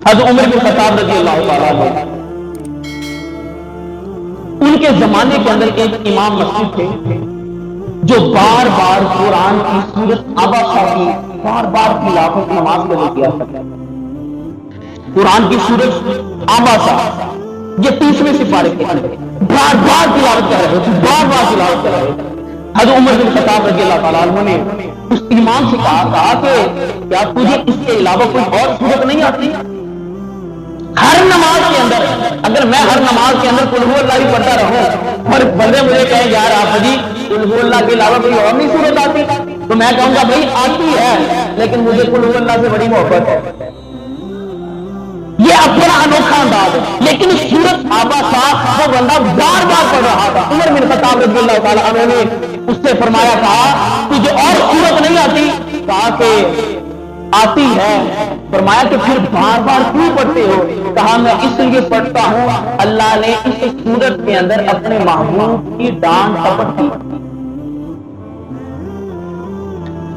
حضرت عمر بن خطاب رضی اللہ تعالیٰ عنہ، ان کے زمانے کے اندر ایک امام مسجد تھے جو بار بار قرآن کی سورت عبسہ کی بار بار تلاوت نماز کے لیے کیا کرتے ہیں۔ قرآن کی سورت عبسہ یہ 30ویں سپارے کے اندر بار بار تلاوت کر رہے تھے، بار بار تلاوت کر رہے تھے۔ حضرت عمر بن خطاب رضی اللہ تعالیٰ عنہ نے اس امام سے کہا کہ کیا تجھے اس کے علاوہ کوئی اور سورت نہیں آتی؟ ہر نماز کے اندر اگر میں ہر نماز کے اندر قل ہو اللہ بھی پڑھتا رہوں اور بندے مجھے کہیں یار آپ جی قل ہو اللہ کے علاوہ کوئی اور نہیں سورت آتی، تو میں کہوں گا بھائی آتی ہے لیکن مجھے قل ہو اللہ سے بڑی محبت ہے۔ یہ اپنا انوکھا انداز ہے، لیکن سورت عبسہ وہ بندہ بار بار پڑھ رہا تھا۔ عمر بن خطاب رضی اللہ تعالیٰ عنہ نے اس سے فرمایا، کہا تجھے اور سورت نہیں آتی؟ کہا کہ آتی ہے۔ فرمایا کہ پھر بار بار کیوں پڑھتے ہو؟ کہا میں اس لیے پڑھتا ہوں اللہ نے اس سورت کے اندر اپنے محبوب کی ڈانٹ ٹپٹ کی۔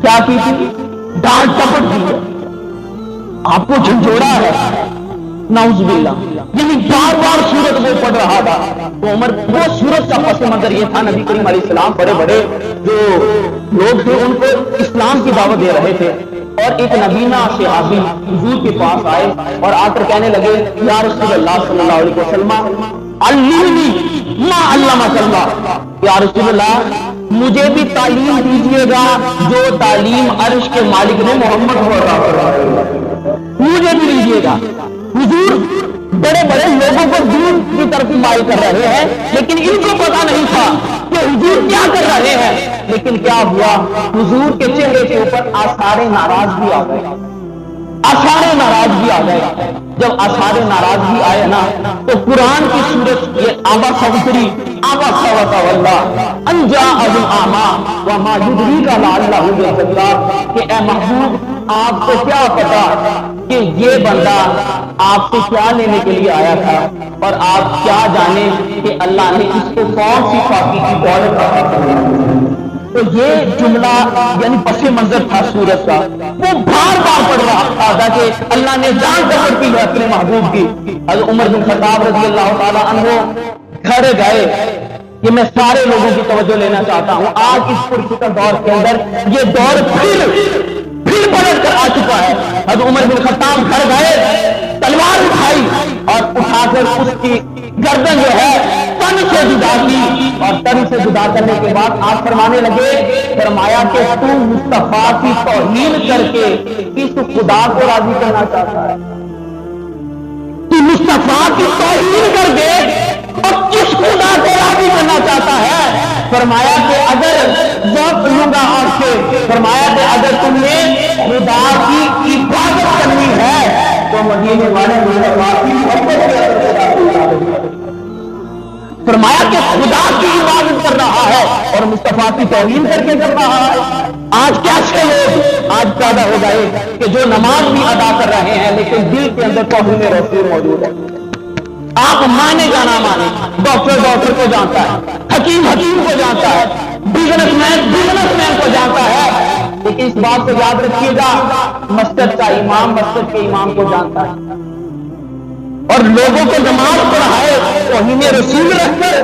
کیا کی تھی؟ ڈانٹ ٹپٹ کی، آپ کو جھنجھوڑا ہے، نعوذ باللہ، یعنی بار بار سورت وہ پڑھ رہا تھا۔ تو عمر وہ سورت کا پس منظر یہ تھا، نبی کریم علیہ السلام بڑے بڑے جو لوگ تھے ان کو اسلام کی دعوت دے رہے تھے، اور ایک نبینا صحابی حضور کے پاس آئے اور آ کر کہنے لگے یا رسول اللہ صلی اللہ علیہ وسلم علمنی ما علمک اللہ، یا رسول اللہ مجھے بھی تعلیم دیجیے گا جو تعلیم عرش کے مالک نے محمد کو عطا فرمائی، مجھے بھی دیجیے گا۔ حضور بڑے بڑے لوگوں کو دین کی طرف مائل کر رہے ہیں، لیکن ان کو پتا نہیں تھا کہ حضور کیا کر رہے ہیں۔ لیکن کیا ہوا؟ حضور کے چہرے کے اوپر آثار ناراضگی آ گئے، آثار ناراضگی آ گئے۔ جب آثار ناراضگی آئے نا تو قرآن کی سورت یہ عبسہ اتری، عبسہ وتولی ان جاءہ الاعمی وما یدریک لعلہ یزکا، کہ اے محبوب آپ کو کیا پتا کہ یہ بندہ آپ سے کیا لینے کے لیے آیا تھا، اور آپ کیا جانے کہ اللہ نے اس کو کون سی پاکی کی دولت عطا فرمائی۔ تو یہ جملہ یعنی پس منظر تھا سورت کا، وہ بار بار پڑھ رہا تھا کہ اللہ نے جان ٹپٹ کی ہے اپنے محبوب کی۔ حضرت عمر بن خطاب رضی اللہ تعالیٰ عنہ گھر گئے۔ یہ میں سارے لوگوں کی توجہ لینا چاہتا ہوں، آج اس پرفتن دور کے اندر یہ دور پھر پلٹ کر آ چکا ہے۔ حضرت عمر بن خطاب گھر گئے، تلوار اٹھائی اور اٹھا کر اس کی گردن جو ہے تن سے جدا کی، اور تن سے جدا کرنے کے بعد آپ فرمانے لگے، فرمایا کہ تو مصطفیٰ کی توہین کر کے اس خدا کو راضی کرنا چاہتا ہے، تو مصطفیٰ کی توہین کر کے اور کس خدا کو راضی کرنا چاہتا ہے؟ فرمایا کہ اگر وقت لوں گا آپ سے، فرمایا کہ اگر تم نے خدا کی عبادت کرنی ہے تو مدینے والے مصطفیٰ کی محبت کے اندر، فرمایا کہ خدا کی عبادت کر رہا ہے اور مصطفیٰ کی توہین کر کے کر رہا ہے۔ آج کیسے لوگ آج پیدا ہو گئے کہ جو نماز بھی ادا کر رہے ہیں لیکن دل کے اندر توہین رسول موجود ہے۔ آپ مانے جانا مانے، ڈاکٹر کو جانتا ہے، حکیم کو جانتا ہے، بزنس مین کو جانتا ہے، لیکن اس بات کو یاد رکھیے گا مسجد کا امام مسجد کے امام کو جانتا ہے، اور لوگوں کو نماز پڑھائے توہین رسول رکھ کر،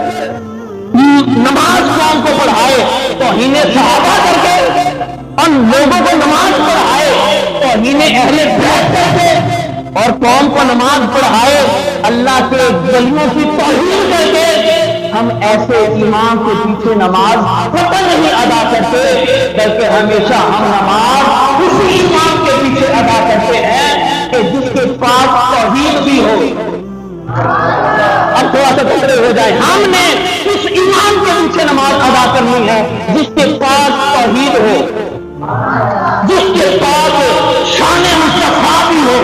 نماز قوم کو پڑھائے توہین صحابہ کر کے، اور لوگوں کو نماز پڑھائے توہین اہل بیت کر کے، اور قوم کو نماز پڑھائے اللہ کے ولیوں کی توہین کر کے۔ ہم ایسے امام کے پیچھے نماز قطعاً نہیں ادا کرتے، بلکہ ہمیشہ ہم نماز اسی امام کے پیچھے ادا کرتے ہیں کہ جس کے پاس توحید بھی ہو۔ اب تھوڑا سا ٹکڑے ہو جائے، ہم نے اس امام کے پیچھے نماز ادا کرنی ہے جس کے پاس توحید ہو، جس کے پاس شان مصطفیٰ بھی ہو،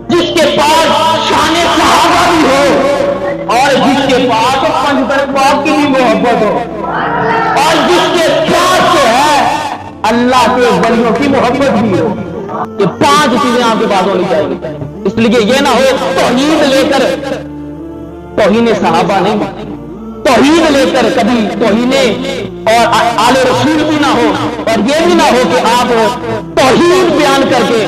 جس کے پاس شان صحابہ بھی ہو، اور جس کے پاس پنجتر پاک کی بھی محبت ہو، اور جس کے پاس جو ہے اللہ کے ولیوں کی محبت بھی ہو۔ یہ 5 چیزیں آپ کے پاس ہونی چاہیے۔ اس لیے یہ نہ ہو توحید لے کر توہین صحابہ نہیں، توحید لے کر کبھی توہین اور آل رسول بھی نہ ہو، اور یہ بھی نہ ہو کہ آپ توحید بیان کر کے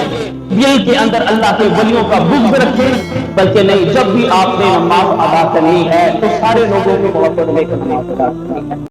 دل کے اندر اللہ کے ولیوں کا بغض رکھیں، بلکہ نہیں، جب بھی آپ نے نماز ادا کرنی ہے تو سارے لوگوں کو محبت لے کر نماز ادا کرنی ہے۔